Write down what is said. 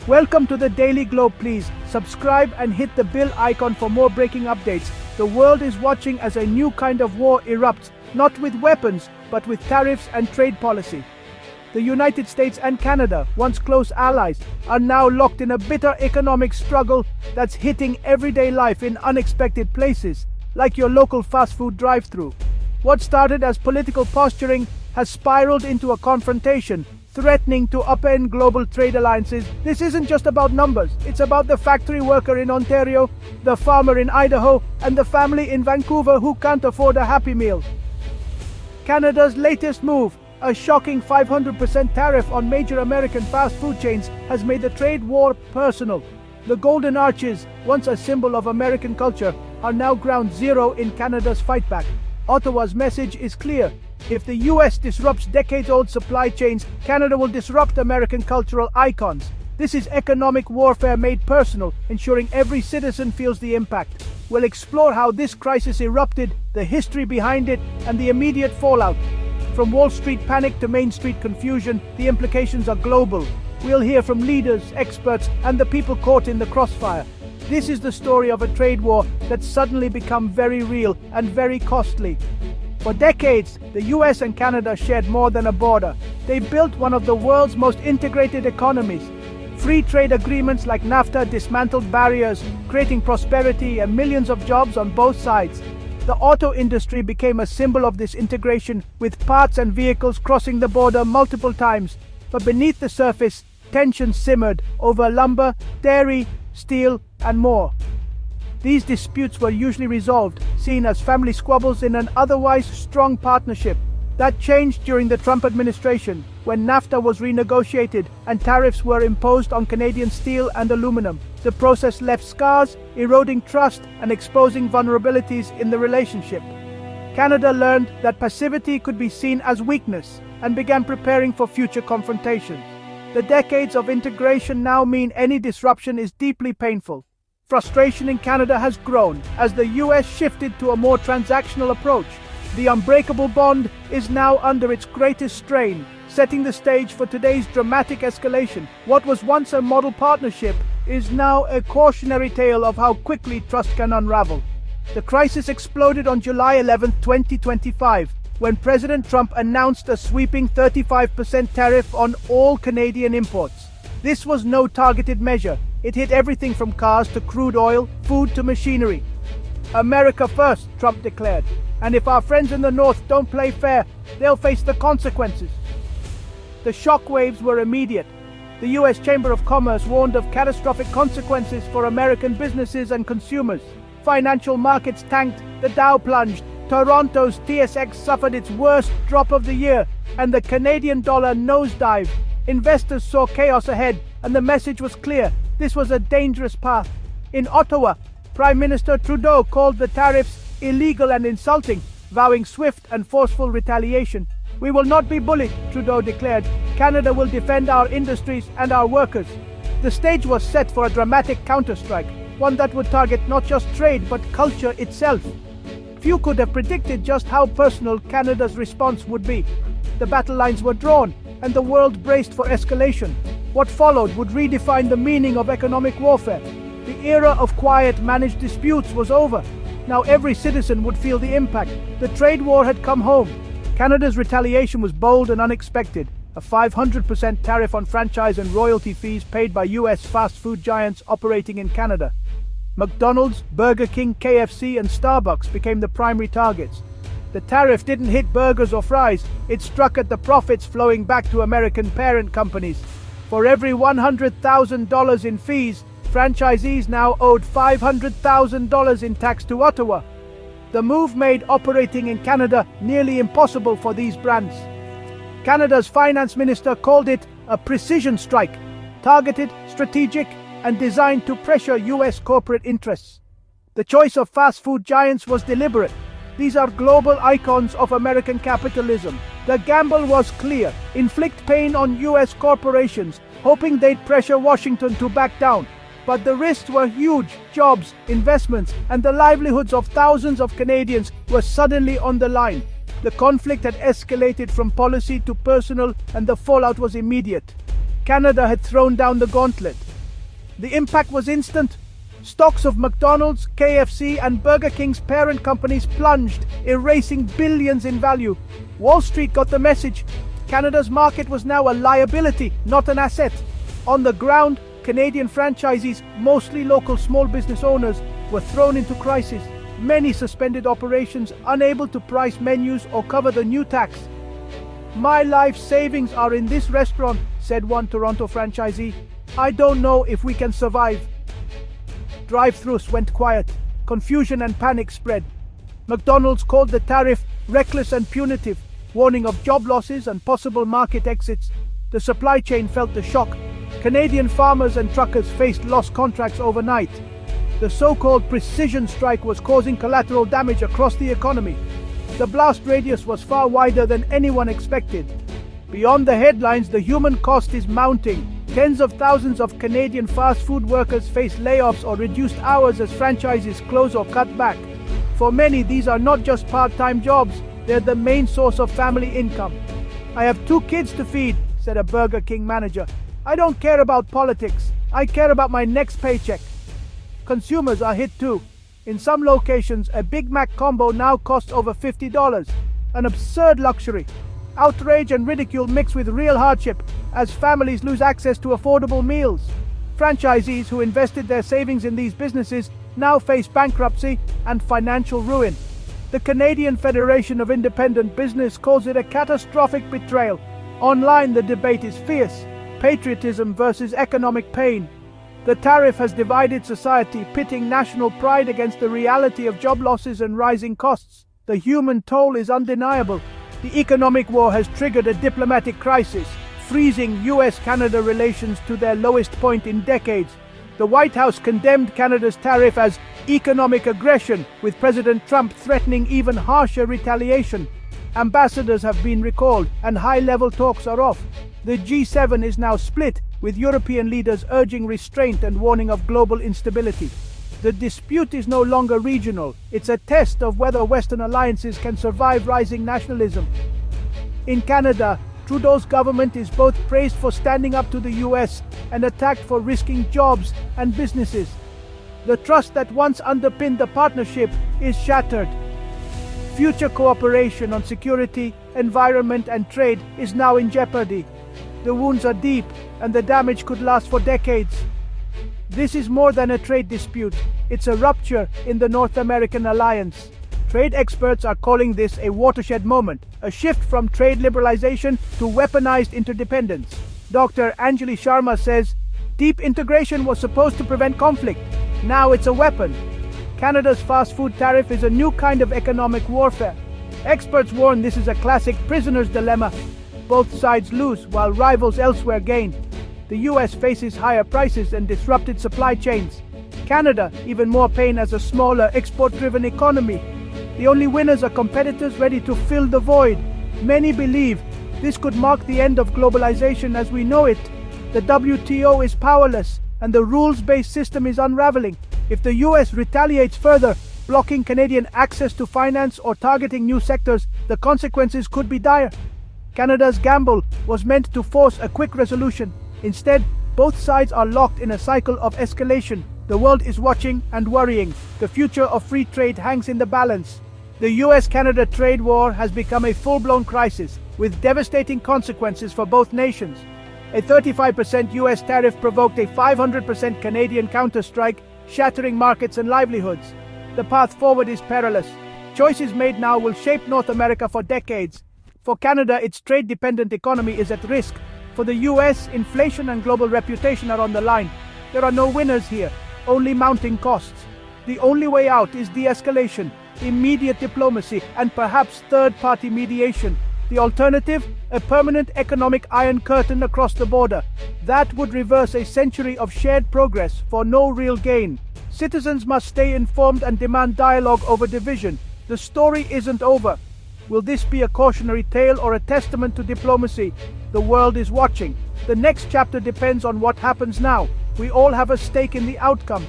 Welcome to the Daily Globe. Please subscribe and hit the bell icon for more breaking updates. The world is watching as a new kind of war erupts, not with weapons, but with tariffs and trade policy. The United States and Canada, once close allies, are now locked in a bitter economic struggle that's hitting everyday life in unexpected places, like your local fast food drive-thru. What started as political posturing has spiraled into a confrontation, threatening to upend global trade alliances. This isn't just about numbers, it's about the factory worker in Ontario, the farmer in Idaho, and the family in Vancouver who can't afford a Happy Meal. Canada's latest move, a shocking 500% tariff on major American fast food chains, has made the trade war personal. The Golden Arches, once a symbol of American culture, are now ground zero in Canada's fight back. Ottawa's message is clear. If the U.S. disrupts decades-old supply chains, Canada will disrupt American cultural icons. This is economic warfare made personal, ensuring every citizen feels the impact. We'll explore how this crisis erupted, the history behind it, and the immediate fallout. From Wall Street panic to Main Street confusion, the implications are global. We'll hear from leaders, experts, and the people caught in the crossfire. This is the story of a trade war that's suddenly become very real and very costly. For decades, the US and Canada shared more than a border. They built one of the world's most integrated economies. Free trade agreements like NAFTA dismantled barriers, creating prosperity and millions of jobs on both sides. The auto industry became a symbol of this integration, with parts and vehicles crossing the border multiple times. But beneath the surface, tensions simmered over lumber, dairy, steel, and more. These disputes were usually resolved, seen as family squabbles in an otherwise strong partnership. That changed during the Trump administration, when NAFTA was renegotiated and tariffs were imposed on Canadian steel and aluminum. The process left scars, eroding trust and exposing vulnerabilities in the relationship. Canada learned that passivity could be seen as weakness and began preparing for future confrontations. The decades of integration now mean any disruption is deeply painful. Frustration in Canada has grown as the US shifted to a more transactional approach. The unbreakable bond is now under its greatest strain, setting the stage for today's dramatic escalation. What was once a model partnership is now a cautionary tale of how quickly trust can unravel. The crisis exploded on July 11, 2025, when President Trump announced a sweeping 35% tariff on all Canadian imports. This was no targeted measure. It hit everything from cars to crude oil, food to machinery. America first, Trump declared. And if our friends in the North don't play fair, they'll face the consequences. The shockwaves were immediate. The U.S. Chamber of Commerce warned of catastrophic consequences for American businesses and consumers. Financial markets tanked, the Dow plunged, Toronto's TSX suffered its worst drop of the year, and the Canadian dollar nosedived. Investors saw chaos ahead, and the message was clear. This was a dangerous path. In Ottawa, Prime Minister Trudeau called the tariffs illegal and insulting, vowing swift and forceful retaliation. "We will not be bullied," Trudeau declared. "Canada will defend our industries and our workers." The stage was set for a dramatic counterstrike, one that would target not just trade but culture itself. Few could have predicted just how personal Canada's response would be. The battle lines were drawn, and the world braced for escalation. What followed would redefine the meaning of economic warfare. The era of quiet, managed disputes was over. Now every citizen would feel the impact. The trade war had come home. Canada's retaliation was bold and unexpected. A 500% tariff on franchise and royalty fees paid by U.S. fast food giants operating in Canada. McDonald's, Burger King, KFC, and Starbucks became the primary targets. The tariff didn't hit burgers or fries, it struck at the profits flowing back to American parent companies. For every $100,000 in fees, franchisees now owed $500,000 in tax to Ottawa. The move made operating in Canada nearly impossible for these brands. Canada's finance minister called it a precision strike, targeted, strategic, and designed to pressure US corporate interests. The choice of fast food giants was deliberate. These are global icons of American capitalism. The gamble was clear: inflict pain on US corporations, hoping they'd pressure Washington to back down. But the risks were huge. Jobs, investments, and the livelihoods of thousands of Canadians were suddenly on the line. The conflict had escalated from policy to personal, and the fallout was immediate. Canada had thrown down the gauntlet. The impact was instant. Stocks of McDonald's, KFC, and Burger King's parent companies plunged, erasing billions in value. Wall Street got the message. Canada's market was now a liability, not an asset. On the ground, Canadian franchisees, mostly local small business owners, were thrown into crisis. Many suspended operations, unable to price menus or cover the new tax. "My life savings are in this restaurant," said one Toronto franchisee. "I don't know if we can survive." Drive-thrus went quiet. Confusion and panic spread. McDonald's called the tariff reckless and punitive, warning of job losses and possible market exits. The supply chain felt the shock. Canadian farmers and truckers faced lost contracts overnight. The so-called precision strike was causing collateral damage across the economy. The blast radius was far wider than anyone expected. Beyond the headlines, the human cost is mounting. Tens of thousands of Canadian fast food workers face layoffs or reduced hours as franchises close or cut back. For many, these are not just part-time jobs, they're the main source of family income. "I have 2 kids to feed," said a Burger King manager. "I don't care about politics. I care about my next paycheck." Consumers are hit too. In some locations, a Big Mac combo now costs over $50, an absurd luxury. Outrage and ridicule mix with real hardship as families lose access to affordable meals. Franchisees who invested their savings in these businesses now face bankruptcy and financial ruin. The Canadian Federation of Independent Business calls it a catastrophic betrayal. Online, the debate is fierce: patriotism versus economic pain. The tariff has divided society, pitting national pride against the reality of job losses and rising costs. The human toll is undeniable. The economic war has triggered a diplomatic crisis, freezing U.S. Canada relations to their lowest point in decades. The White House condemned Canada's tariff as economic aggression, with President Trump threatening even harsher retaliation. Ambassadors have been recalled and high-level talks are off. The G7 is now split, with European leaders urging restraint and warning of global instability. The dispute is no longer regional. It's a test of whether Western alliances can survive rising nationalism. In Canada, Trudeau's government is both praised for standing up to the US and attacked for risking jobs and businesses. The trust that once underpinned the partnership is shattered. Future cooperation on security, environment, and trade is now in jeopardy. The wounds are deep, and the damage could last for decades. This is more than a trade dispute. It's a rupture in the North American alliance. Trade experts are calling this a watershed moment, a shift from trade liberalization to weaponized interdependence. Dr. Anjali Sharma says, "Deep integration was supposed to prevent conflict. Now it's a weapon." Canada's fast food tariff is a new kind of economic warfare. Experts warn this is a classic prisoner's dilemma. Both sides lose while rivals elsewhere gain. The US faces higher prices and disrupted supply chains. Canada, even more pain as a smaller, export-driven economy. The only winners are competitors ready to fill the void. Many believe this could mark the end of globalization as we know it. The WTO is powerless, and the rules-based system is unraveling. If the US retaliates further, blocking Canadian access to finance or targeting new sectors, the consequences could be dire. Canada's gamble was meant to force a quick resolution. Instead, both sides are locked in a cycle of escalation. The world is watching and worrying. The future of free trade hangs in the balance. The US-Canada trade war has become a full-blown crisis, with devastating consequences for both nations. A 35% US tariff provoked a 500% Canadian counter-strike, shattering markets and livelihoods. The path forward is perilous. Choices made now will shape North America for decades. For Canada, its trade-dependent economy is at risk. For the US, inflation and global reputation are on the line. There are no winners here, only mounting costs. The only way out is de-escalation, immediate diplomacy, and perhaps third-party mediation. The alternative? A permanent economic iron curtain across the border. That would reverse a century of shared progress for no real gain. Citizens must stay informed and demand dialogue over division. The story isn't over. Will this be a cautionary tale or a testament to diplomacy? The world is watching. The next chapter depends on what happens now. We all have a stake in the outcome.